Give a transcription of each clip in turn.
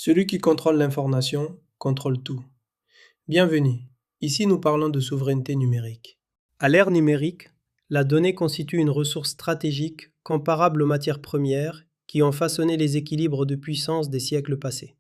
Celui qui contrôle l'information contrôle tout. Bienvenue. Ici, nous parlons de souveraineté numérique. À l'ère numérique, la donnée constitue une ressource stratégique comparable aux matières premières qui ont façonné les équilibres de puissance des siècles passés.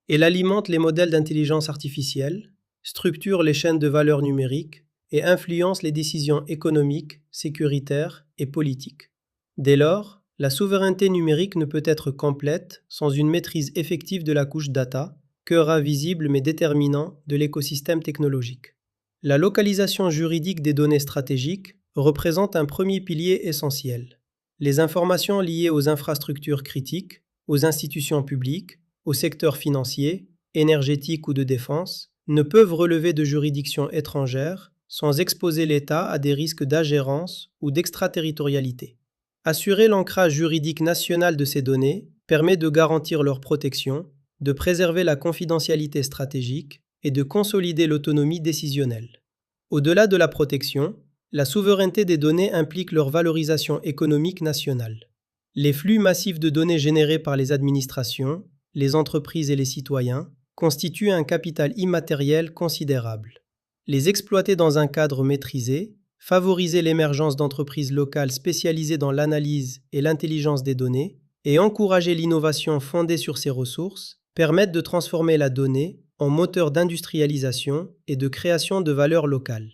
Elle alimente les modèles d'intelligence artificielle, structure les chaînes de valeur numériques et influence les décisions économiques, sécuritaires et politiques. Dès lors, la souveraineté numérique ne peut être complète sans une maîtrise effective de la couche data, cœur invisible mais déterminant de l'écosystème technologique. La localisation juridique des données stratégiques représente un premier pilier essentiel. Les informations liées aux infrastructures critiques, aux institutions publiques, au secteur financier, énergétique ou de défense, ne peuvent relever de juridictions étrangères sans exposer l'État à des risques d'ingérence ou d'extraterritorialité. Assurer l'ancrage juridique national de ces données permet de garantir leur protection, de préserver la confidentialité stratégique et de consolider l'autonomie décisionnelle. Au-delà de la protection, la souveraineté des données implique leur valorisation économique nationale. Les flux massifs de données générés par les administrations, les entreprises et les citoyens constituent un capital immatériel considérable. Les exploiter dans un cadre maîtrisé, favoriser l'émergence d'entreprises locales spécialisées dans l'analyse et l'intelligence des données et encourager l'innovation fondée sur ces ressources permettent de transformer la donnée en moteur d'industrialisation et de création de valeur locale.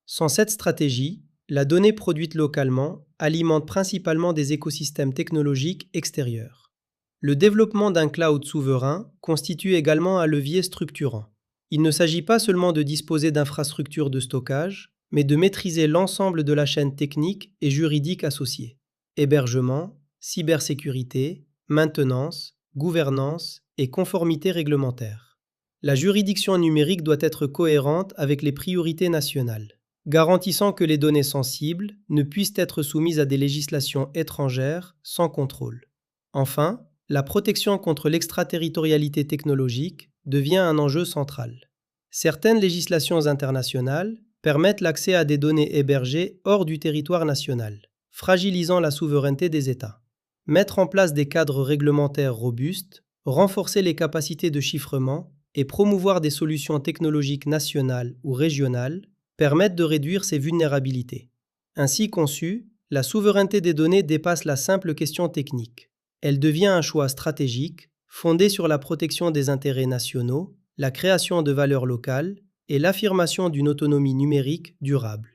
Sans cette stratégie, la donnée produite localement alimente principalement des écosystèmes technologiques extérieurs. Le développement d'un cloud souverain constitue également un levier structurant. Il ne s'agit pas seulement de disposer d'infrastructures de stockage, mais de maîtriser l'ensemble de la chaîne technique et juridique associée. Hébergement, cybersécurité, maintenance, gouvernance et conformité réglementaire. La juridiction numérique doit être cohérente avec les priorités nationales, garantissant que les données sensibles ne puissent être soumises à des législations étrangères sans contrôle. Enfin, la protection contre l'extraterritorialité technologique devient un enjeu central. Certaines législations internationales permettent l'accès à des données hébergées hors du territoire national, fragilisant la souveraineté des États. Mettre en place des cadres réglementaires robustes, renforcer les capacités de chiffrement et promouvoir des solutions technologiques nationales ou régionales permettent de réduire ces vulnérabilités. Ainsi conçue, la souveraineté des données dépasse la simple question technique. Elle devient un choix stratégique, fondé sur la protection des intérêts nationaux, la création de valeurs locales et l'affirmation d'une autonomie numérique durable.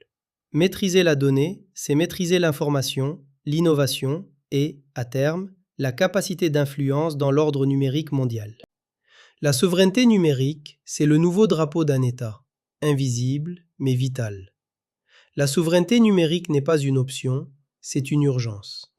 Maîtriser la donnée, c'est maîtriser l'information, l'innovation et, à terme, la capacité d'influence dans l'ordre numérique mondial. La souveraineté numérique, c'est le nouveau drapeau d'un État, invisible mais vital. La souveraineté numérique n'est pas une option, c'est une urgence.